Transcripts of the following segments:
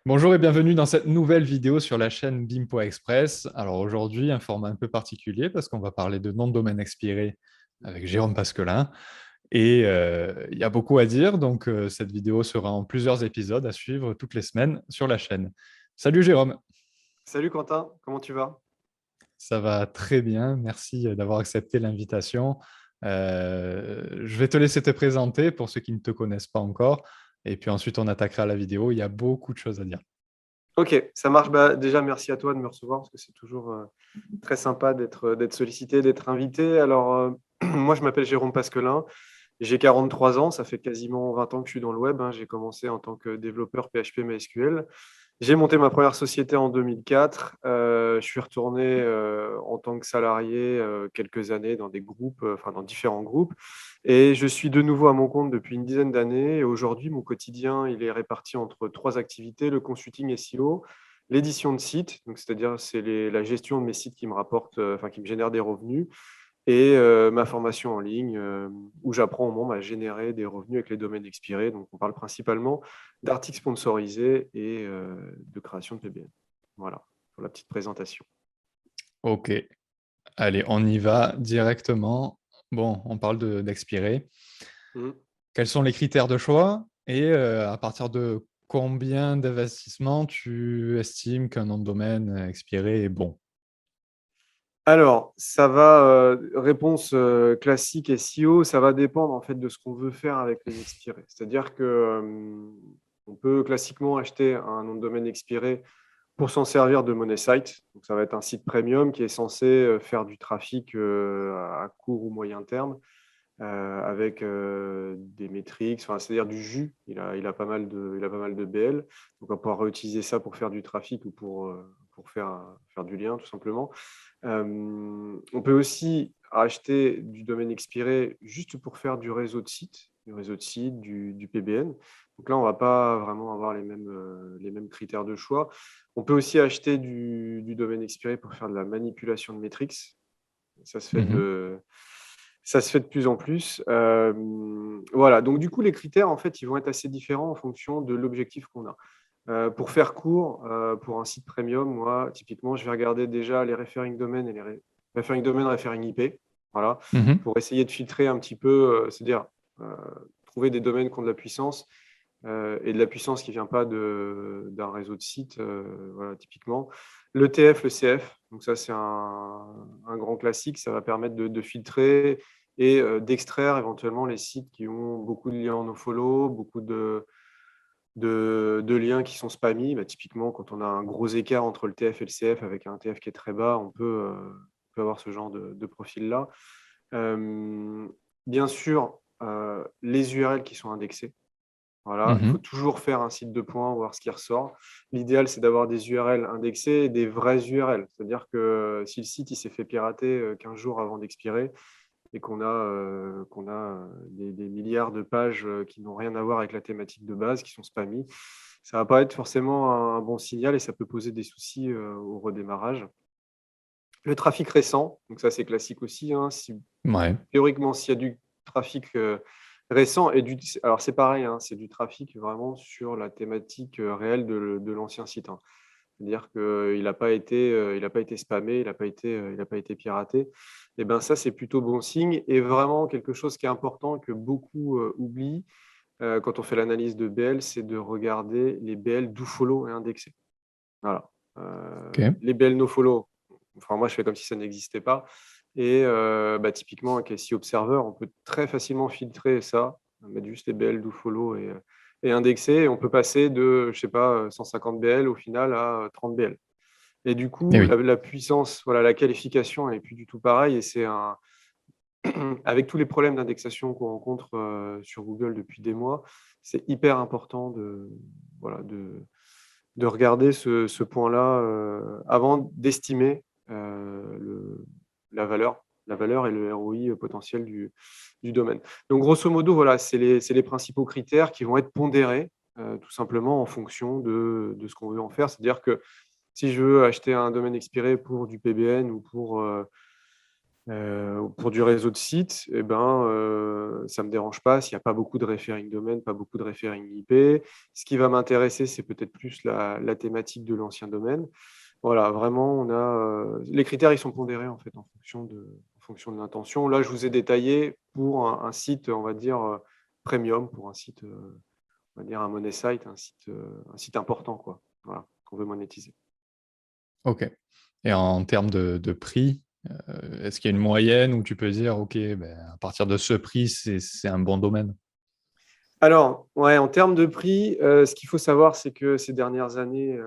Bonjour et bienvenue dans cette nouvelle vidéo sur la chaîne BIM.express. Alors aujourd'hui, un format un peu particulier parce qu'on va parler de nom de domaine expiré avec Jérôme Pasquelin. Et il y a beaucoup à dire, donc cette vidéo sera en plusieurs épisodes à suivre toutes les semaines sur la chaîne. Salut Jérôme, Salut Quentin, comment tu vas? ça va très bien, merci d'avoir accepté l'invitation. Je vais te laisser te présenter pour ceux qui ne te connaissent pas encore, et puis ensuite on attaquera la vidéo, il y a beaucoup de choses à dire. Ok, ça marche. Déjà, merci à toi de me recevoir parce que c'est toujours très sympa d'être sollicité, d'être invité. Moi, je m'appelle Jérôme Pasquelin, j'ai 43 ans, ça fait quasiment 20 ans que je suis dans le web, hein. J'ai commencé en tant que développeur PHP MySQL. J'ai monté ma première société en 2004. Je suis retourné en tant que salarié quelques années dans des groupes, enfin dans différents groupes. Et je suis de nouveau à mon compte depuis une dizaine d'années. Et aujourd'hui, mon quotidien, il est réparti entre trois activités, le consulting SEO, l'édition de sites, donc c'est-à-dire la gestion de mes sites qui me rapportent, enfin qui me génèrent des revenus, et ma formation en ligne où j'apprends au monde à générer des revenus avec les domaines expirés. Donc, on parle principalement d'articles sponsorisés et de création de PBN. Voilà pour la petite présentation. Ok, allez, on y va directement. Bon, on parle d'expirer. Mhm. Quels sont les critères de choix et à partir de combien d'investissements tu estimes qu'un nom de domaine expiré est bon? Alors, ça va, réponse classique SEO, ça va dépendre en fait de ce qu'on veut faire avec les expirés. C'est-à-dire que on peut classiquement acheter un nom de domaine expiré pour s'en servir de money site. Donc, ça va être un site premium qui est censé faire du trafic à court ou moyen terme avec des métriques, enfin, c'est-à-dire du jus. Il a pas mal de BL. Donc, on va pouvoir réutiliser ça pour faire du trafic ou pour faire du lien, tout simplement. On peut aussi acheter du domaine expiré juste pour faire du réseau de sites, du PBN. Donc là, on ne va pas vraiment avoir les mêmes critères de choix. On peut aussi acheter du domaine expiré pour faire de la manipulation de métriques. Ça se fait Mhm. ça se fait de plus en plus. Voilà, donc du coup, les critères, en fait, ils vont être assez différents en fonction de l'objectif qu'on a. Pour faire court, pour un site premium, moi, typiquement, je vais regarder déjà les referring domaines et referring domaines, referring IP. Voilà, Mhm. pour essayer de filtrer un petit peu, c'est-à-dire euh, trouver des domaines qui ont de la puissance et de la puissance qui ne vient pas d'un réseau de sites, voilà, typiquement. L'ETF, le CF, donc ça c'est un grand classique, ça va permettre de filtrer et d'extraire éventuellement les sites qui ont beaucoup de liens en nofollow, beaucoup de liens qui sont spammy. Bah, typiquement, quand on a un gros écart entre le TF et le CF avec un TF qui est très bas, on peut avoir ce genre de profil-là. Euh, Bien sûr, les URL qui sont indexées. Voilà, il faut Mhm. toujours faire un site de points, voir ce qui ressort. L'idéal, c'est d'avoir des URL indexées et des vraies URL. C'est-à-dire que si le site il s'est fait pirater 15 jours avant d'expirer et qu'on a des milliards de pages qui n'ont rien à voir avec la thématique de base, qui sont spammy, ça ne va pas être forcément un bon signal et ça peut poser des soucis au redémarrage. Le trafic récent, donc ça c'est classique aussi, hein, Ouais. théoriquement, s'il y a du trafic récent, alors c'est pareil, hein, c'est du trafic vraiment sur la thématique réelle de l'ancien site, hein. C'est-à-dire qu'il n'a pas il a pas été spammé, il a pas été piraté. Et ben ça, c'est plutôt bon signe. Et vraiment, quelque chose qui est important que beaucoup oublient quand on fait l'analyse de BL, c'est de regarder les BL do follow et indexés. Voilà. Ok. Les BL nofollow, enfin moi je fais comme si ça n'existait pas. Et bah, typiquement avec SEO Observer, on peut très facilement filtrer ça, mettre juste les BL do follow et indexer. Et on peut passer de, je sais pas, 150 BL au final à 30 BL. Et du Eh coup, oui. la puissance, voilà, la qualification, elle n'est plus du tout pareille. Et avec tous les problèmes d'indexation qu'on rencontre sur Google depuis des mois, c'est hyper important voilà, de regarder ce point-là avant d'estimer la valeur et le ROI potentiel du domaine. Donc, grosso modo, voilà, c'est les principaux critères qui vont être pondérés tout simplement en fonction de ce qu'on veut en faire. C'est-à-dire que si je veux acheter un domaine expiré pour du PBN ou Pour du réseau de sites, eh ben, ça ne me dérange pas s'il n'y a pas beaucoup de referring domaine, pas beaucoup de referring IP. Ce qui va m'intéresser, c'est peut-être plus la thématique de l'ancien domaine. Voilà, vraiment, les critères, ils sont pondérés en fait en fonction de l'intention. Là, je vous ai détaillé pour un site, on va dire, premium, pour un site, on va dire un money site, un site important, quoi. Voilà, qu'on veut monétiser. Ok. Et en termes de prix, est-ce qu'il y a une moyenne où tu peux dire, OK, ben, à partir de ce prix, c'est un bon domaine? Alors, ouais, en termes de prix, ce qu'il faut savoir, c'est que ces dernières années,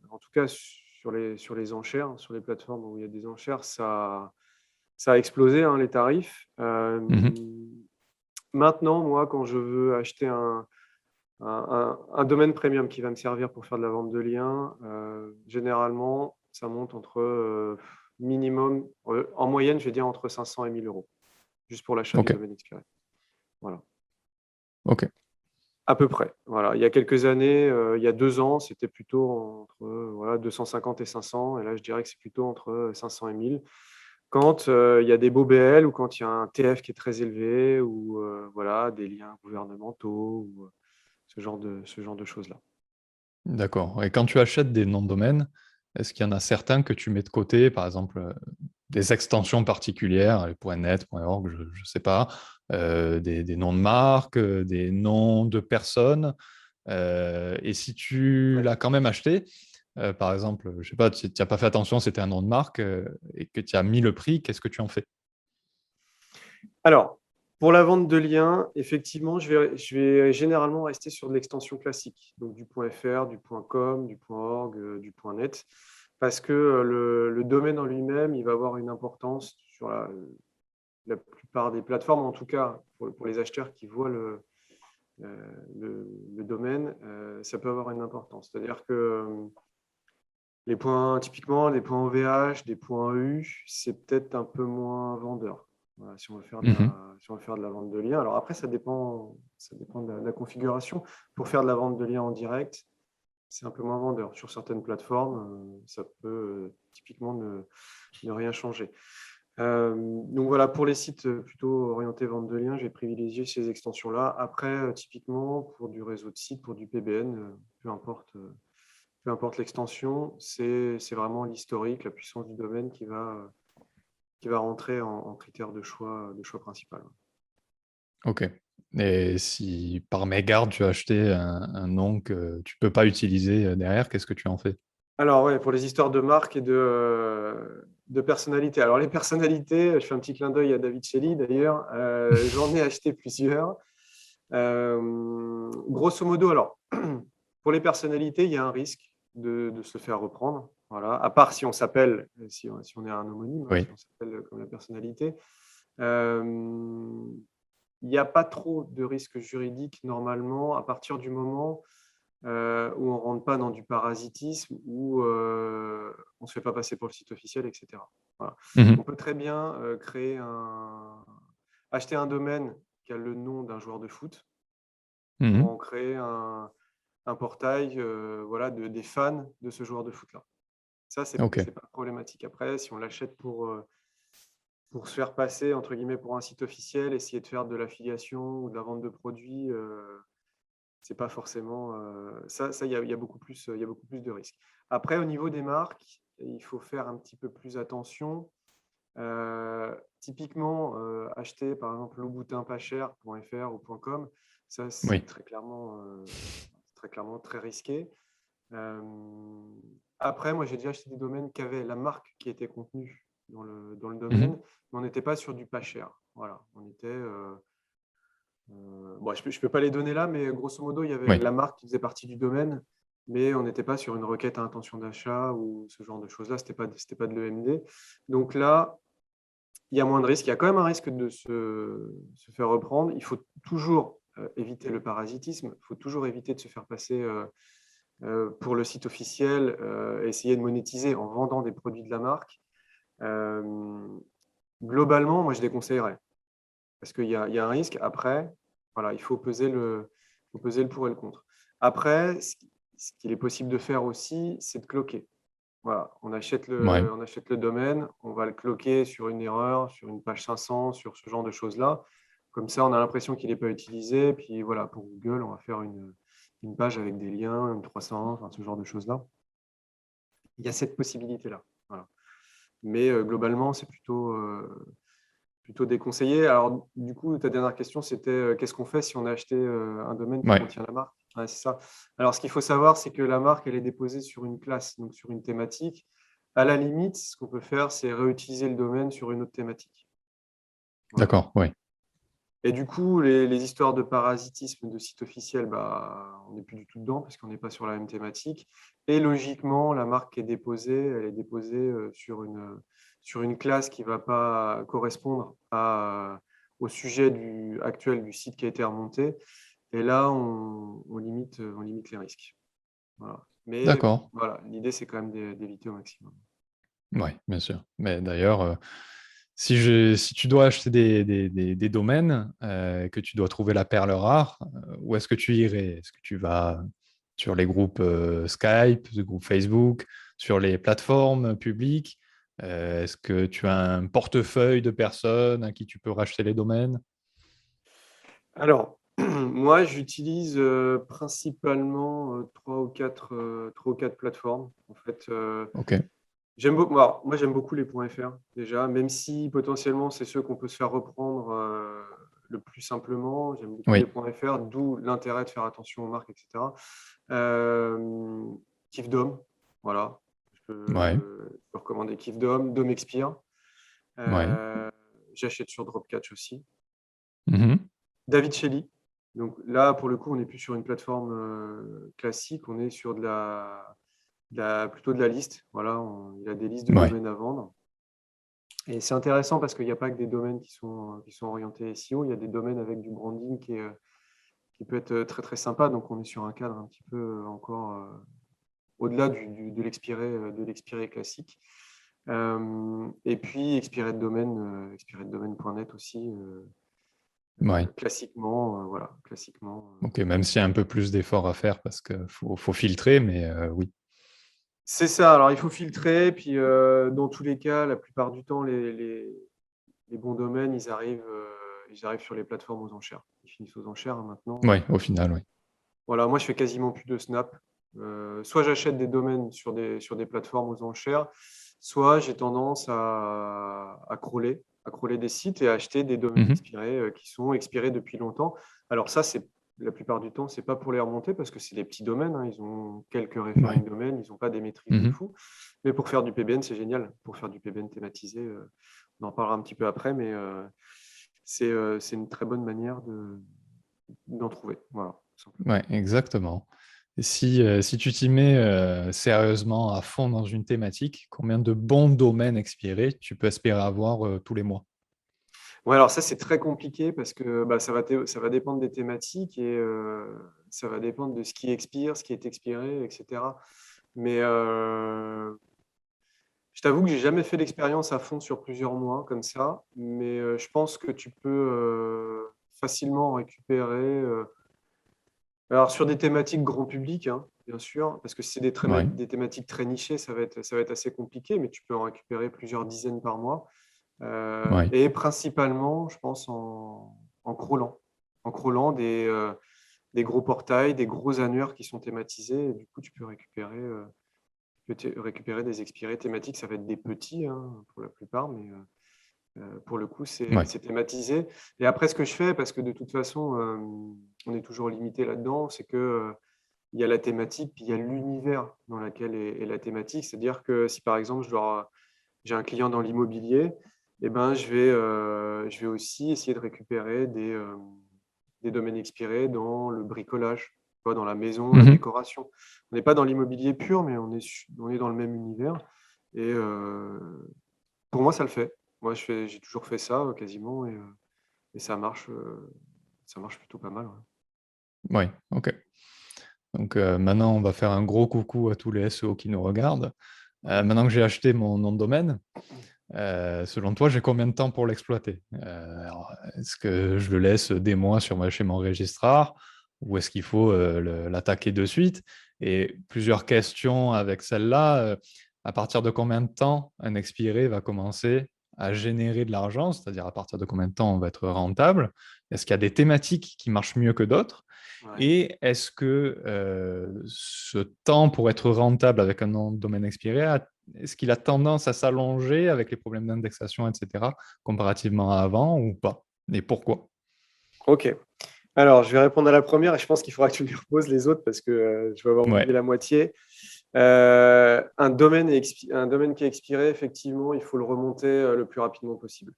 en tout cas sur les enchères, sur les plateformes où il y a des enchères, ça a explosé, hein, les tarifs. Mhm. Maintenant, moi, quand je veux acheter un domaine premium qui va me servir pour faire de la vente de liens, généralement, ça monte entre minimum, en moyenne, je vais dire entre 500 et 1000 euros, juste pour l'achat du Ok. domaine expiré. Voilà. Ok. À peu près. Voilà. Il y a quelques années, il y a 2 ans, c'était plutôt entre voilà, 250 et 500. Et là, je dirais que c'est plutôt entre 500 et 1000. Quand il y a des beaux BL ou quand il y a un TF qui est très élevé ou voilà, des liens gouvernementaux ou ce genre de choses-là. D'accord. Et quand tu achètes des noms de domaine, est-ce qu'il y en a certains que tu mets de côté, par exemple, des extensions particulières, les .net, .org, je ne sais pas, des noms de marques, des noms de personnes. Et si tu Ouais. l'as quand même acheté, par exemple, je sais pas, tu n'as pas fait attention, c'était un nom de marque, et que tu as mis le prix, qu'est-ce que tu en fais? Alors, pour la vente de liens, effectivement, je vais généralement rester sur de l'extension classique, donc du .fr, du .com, du .org, du .net, parce que le domaine en lui-même, il va avoir une importance sur la plupart des plateformes, en tout cas pour les acheteurs qui voient le domaine, ça peut avoir une importance. C'est-à-dire que les points, typiquement, des points OVH, des points EU, c'est peut-être un peu moins vendeur. Voilà, si on veut faire Mhm. si on veut faire de la vente de liens. Alors après, ça dépend de la configuration. Pour faire de la vente de liens en direct, c'est un peu moins vendeur. Sur certaines plateformes, ça peut typiquement ne rien changer. Donc voilà, pour les sites plutôt orientés vente de liens, j'ai privilégié ces extensions-là. Après, typiquement, pour du réseau de sites, pour du PBN, peu importe l'extension, c'est vraiment l'historique, la puissance du domaine qui va rentrer en critère de choix principal. Ok. Et si par mégarde, tu as acheté un nom que tu peux pas utiliser derrière, qu'est-ce que tu en fais? Alors ouais, pour les histoires de marque et de personnalité. Alors les personnalités, je fais un petit clin d'œil à David Shelley d'ailleurs, j'en ai acheté plusieurs. Grosso modo, alors, pour les personnalités, il y a un risque de se faire reprendre. Voilà. À part si on s'appelle, si on est un homonyme, hein, Oui. si on s'appelle comme la personnalité. Euh, il n'y a pas trop de risques juridiques normalement à partir du moment où on ne rentre pas dans du parasitisme, où on ne se fait pas passer pour le site officiel, etc. Voilà. On Mhm. peut très bien acheter un domaine qui a le nom d'un joueur de foot pour Mhm. en créer un portail voilà, des fans de ce joueur de foot-là. Ça, c'est Ok. pas problématique. Après, si on l'achète pour se faire passer, entre guillemets, pour un site officiel, essayer de faire de l'affiliation ou de la vente de produits, c'est pas forcément ça. Il y a il y a beaucoup plus de risques. Après, au niveau des marques, il faut faire un petit peu plus attention. Typiquement, acheter par exemple louboutinpascher.fr ou .com, ça Oui. c'est très clairement très risqué. Euh, Après, moi j'ai déjà acheté des domaines qui avaient la marque qui était contenue dans le Mhm. domaine, mais on n'était pas sur du pas cher. Voilà, on était bon, je peux pas les donner là, mais grosso modo, il y avait Oui. la marque qui faisait partie du domaine, mais on n'était pas sur une requête à intention d'achat ou ce genre de choses-là. C'était pas de l'EMD. Donc là, il y a moins de risques. Il y a quand même un risque de se faire reprendre. Il faut toujours éviter le parasitisme. Il faut toujours éviter de se faire passer pour le site officiel, essayer de monétiser en vendant des produits de la marque. Euh, Globalement, moi, je déconseillerais parce il y a un risque. Après, voilà, faut peser le pour et le contre. Après, ce qu'il est possible de faire aussi, c'est de cloquer. Voilà, Ouais, on achète le domaine, on va le cloquer sur une erreur, sur une page 500, sur ce genre de choses-là. Comme ça, on a l'impression qu'il n'est pas utilisé. Puis voilà, pour Google, on va faire une page avec des liens, une 301, enfin, ce genre de choses-là. Il y a cette possibilité-là. Voilà. Mais globalement, c'est plutôt déconseillé. Alors, du coup, ta dernière question, c'était qu'est-ce qu'on fait si on a acheté un domaine qui ouais, contient la marque? Ouais, c'est ça. Alors, ce qu'il faut savoir, c'est que la marque, elle est déposée sur une classe, donc sur une thématique. À la limite, ce qu'on peut faire, c'est réutiliser le domaine sur une autre thématique. Voilà. d'accord, ouais, Et du coup, les histoires de parasitisme de site officiel, bah, on n'est plus du tout dedans parce qu'on n'est pas sur la même thématique. Et logiquement, la marque est déposée, elle est déposée sur une classe qui ne va pas correspondre au sujet actuel du site qui a été remonté. Et là, on limite les risques. Voilà. Mais d'accord, voilà, l'idée, c'est quand même d'éviter au maximum. ouais, bien sûr. Mais d'ailleurs, si tu dois acheter des domaines, que tu dois trouver la perle rare, où est-ce que tu irais? Est-ce que tu vas sur les groupes Skype, les groupes Facebook, sur les plateformes publiques? Est-ce que tu as un portefeuille de personnes à qui tu peux racheter les domaines? Alors, moi, j'utilise principalement trois ou quatre plateformes. En fait, Ok, moi, j'aime beaucoup les .fr déjà, même si potentiellement c'est ceux qu'on peut se faire reprendre le plus simplement. J'aime beaucoup les oui, .fr, d'où l'intérêt de faire attention aux marques, etc. Euh, Kifdom, voilà. ouais, Je peux recommander Kifdom, Domexpire. ouais. Euh, J'achète sur Dropcatch aussi. Mhm. David Shelley. Donc là, pour le coup, on n'est plus sur une plateforme classique, on est sur plutôt de la liste. Voilà, il y a des listes de Ouais, domaines à vendre. Et c'est intéressant parce qu'il n'y a pas que des domaines qui sont orientés SEO, il y a des domaines avec du branding qui peut être très très sympa. Donc on est sur un cadre un petit peu encore au-delà de l'expiré classique. Et puis expirer de domaine.net aussi. ouais. Classiquement, voilà, classiquement. Ok, même s'il y a un peu plus d'efforts à faire parce qu'il faut filtrer, mais oui. C'est ça. Alors, il faut filtrer. Puis, dans tous les cas, la plupart du temps, les bons domaines, ils arrivent sur les plateformes aux enchères. Ils finissent aux enchères hein, maintenant. Ouais, au final, oui. Voilà, moi, je fais quasiment plus de Snap. Soit j'achète des domaines sur des plateformes aux enchères, soit j'ai tendance à crawler des sites et à acheter des domaines Mhm. expirés qui sont expirés depuis longtemps. Alors ça, c'est la plupart du temps, c'est pas pour les remonter parce que c'est des petits domaines. Hein, ils ont quelques références Ouais. domaines, ils n'ont pas des maîtrises de Mhm. fou. Mais pour faire du PBN, c'est génial. Pour faire du PBN thématisé, on en parlera un petit peu après, mais c'est une très bonne manière d'en trouver. Voilà, tout simplement. Ouais, exactement. Et si tu t'y mets sérieusement à fond dans une thématique, combien de bons domaines expirés tu peux espérer avoir tous les mois? Ouais, alors ça, c'est très compliqué parce que bah, ça va dépendre des thématiques et ça va dépendre de ce qui expire, ce qui est expiré, etc. Mais je t'avoue que j'ai jamais fait l'expérience à fond sur plusieurs mois comme ça, mais je pense que tu peux facilement récupérer. Alors sur des thématiques grand public, hein, bien sûr, parce que si c'est Ouais, des thématiques très nichées, ça va être assez compliqué, mais tu peux en récupérer plusieurs dizaines par mois. ouais. Et principalement, je pense, en crawlant des gros portails, des gros annuaires qui sont thématisés. Et du coup, tu peux récupérer des expirés thématiques. Ça va être des petits hein, pour la plupart, mais pour le coup, Ouais. c'est thématisé. Et après, ce que je fais, parce que de toute façon, on est toujours limité là-dedans, c'est que il y a la thématique, puis il y a l'univers dans lequel est la thématique. C'est-à-dire que si par exemple, j'ai un client dans l'immobilier, eh ben, je vais aussi essayer de récupérer des domaines expirés dans le bricolage, tu vois, dans la maison, la Mhm. décoration. On n'est pas dans l'immobilier pur, mais on est dans le même univers. Et pour moi, ça le fait. Moi, j'ai toujours fait ça quasiment et ça marche plutôt pas mal. Ouais. Ouais, ok. Donc maintenant, on va faire un gros coucou à tous les SEO qui nous regardent. Maintenant que j'ai acheté mon nom de domaine, selon toi, j'ai combien de temps pour l'exploiter? Est-ce que je le laisse des mois chez mon registrar ou est-ce qu'il faut l'attaquer de suite? Et plusieurs questions avec celle-là. à partir de combien de temps un expiré va commencer à générer de l'argent, c'est-à-dire à partir de combien de temps on va être rentable? Est-ce qu'il y a des thématiques qui marchent mieux que d'autres? Ouais. Et est-ce que ce temps pour être rentable avec un nom de domaine expiré, est-ce qu'il a tendance à s'allonger avec les problèmes d'indexation, etc., comparativement à avant ou pas? Et pourquoi? Ok. Alors, je vais répondre à la première et je pense qu'il faudra que tu me reposes les autres parce que je vais avoir oublié Ouais. la moitié. Un domaine qui est expiré, effectivement, il faut le remonter le plus rapidement possible.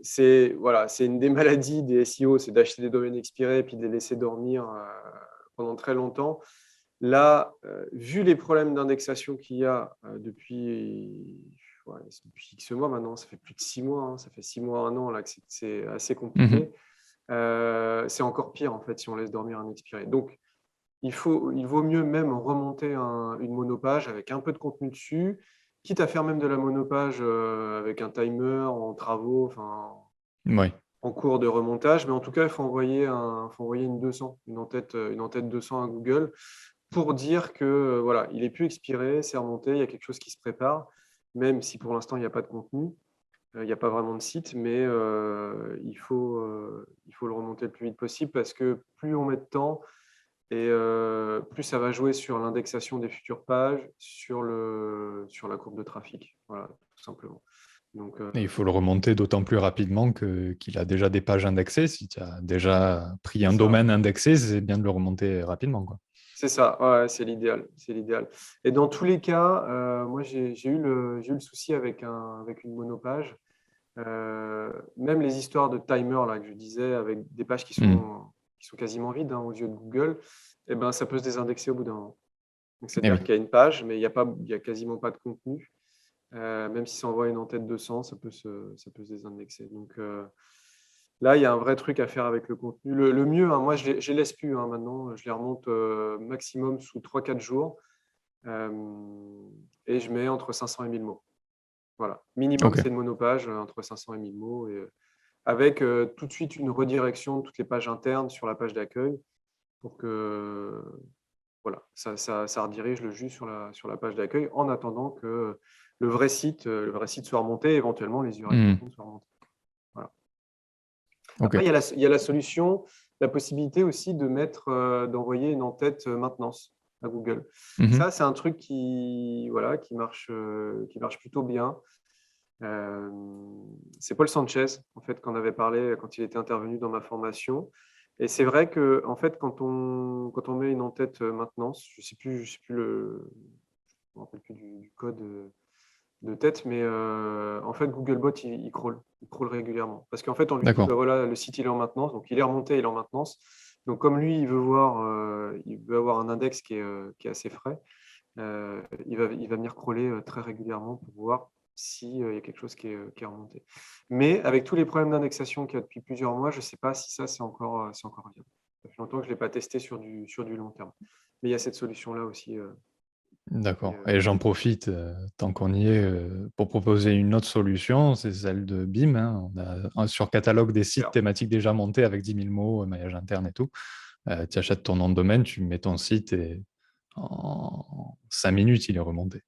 C'est une des maladies des SEO, c'est d'acheter des domaines expirés et puis de les laisser dormir pendant très longtemps. Là, vu les problèmes d'indexation qu'il y a depuis X mois maintenant, ça fait plus de 6 mois, hein, ça fait 6 mois, un an là, que c'est assez Mhm. compliqué. C'est encore pire en fait si on laisse dormir un expiré. Donc, il vaut mieux même remonter une monopage avec un peu de contenu dessus, quitte à faire même de la monopage avec un timer en travaux, enfin, Ouais. en cours de remontage. Mais en tout cas, il faut envoyer une en-tête 200 à Google pour dire que voilà, il est plus expiré, c'est remonté, il y a quelque chose qui se prépare, même si pour l'instant il n'y a pas de contenu, il n'y a pas vraiment de site, mais il faut le remonter le plus vite possible parce que plus on met de temps, et plus ça va jouer sur l'indexation des futures pages, sur la courbe de trafic. Voilà, tout simplement. Donc, Et il faut le remonter d'autant plus rapidement qu'il a déjà des pages indexées. Si tu as déjà pris c'est un ça. domaine indexé, c'est bien de le remonter rapidement, quoi. C'est ça, ouais, c'est l'idéal. C'est l'idéal. Et dans tous les cas, moi, j'ai eu le souci avec une monopage. Même les histoires de timer là, que je disais, avec des pages Mhm. qui sont quasiment vides hein, aux yeux de Google, eh ben, ça peut se désindexer au bout d'un moment. Donc, Eh c'est-à-dire oui. qu'il y a une page, mais il y a quasiment pas de contenu. Même si ça envoie une en-tête 200, ça peut se désindexer. Donc là, il y a un vrai truc à faire avec le contenu. Le mieux, hein, moi, je ne les laisse plus hein, maintenant. Je les remonte maximum sous 3-4 jours. Et je mets entre 500 et 1000 mots. Voilà. Minimum, Ok. c'est une monopage entre 500 et 1000 mots. Et, avec tout de suite une redirection de toutes les pages internes sur la page d'accueil pour que voilà, ça redirige le jus sur la page d'accueil en attendant que le vrai site soit remonté et éventuellement les URL Mhm. profondes soient remontées. Voilà. Ok. Après, il y a la solution, la possibilité aussi de d'envoyer une en-tête maintenance à Google. Mhm. Ça, c'est un truc voilà, qui marche plutôt bien. Euh, c'est Paul Sanchez, en fait, qu'on avait parlé quand il était intervenu dans ma formation. Et c'est vrai que, en fait, quand on met une en-tête maintenance, je sais plus je me rappelle plus du code de tête, mais en fait, Googlebot, il crawl régulièrement. Parce qu'en fait, on lui dit, bah D'accord. voilà, le site, il est en maintenance, donc il est remonté, il est en maintenance. Donc, comme lui, il veut avoir un index qui est assez frais, il va venir crawler très régulièrement pour voir s'il y a quelque chose qui est remonté. Mais avec tous les problèmes d'indexation qu'il y a depuis plusieurs mois, je ne sais pas si ça, c'est encore viable. Ça fait longtemps que je ne l'ai pas testé sur du long terme. Mais il y a cette solution-là aussi. D'accord. Et j'en profite, tant qu'on y est, pour proposer une autre solution, c'est celle de BIM, hein. On a sur catalogue des sites Super. thématiques déjà montés avec 10 000 mots, maillage interne et tout. Tu achètes ton nom de domaine, tu mets ton site et en 5 minutes, il est remonté.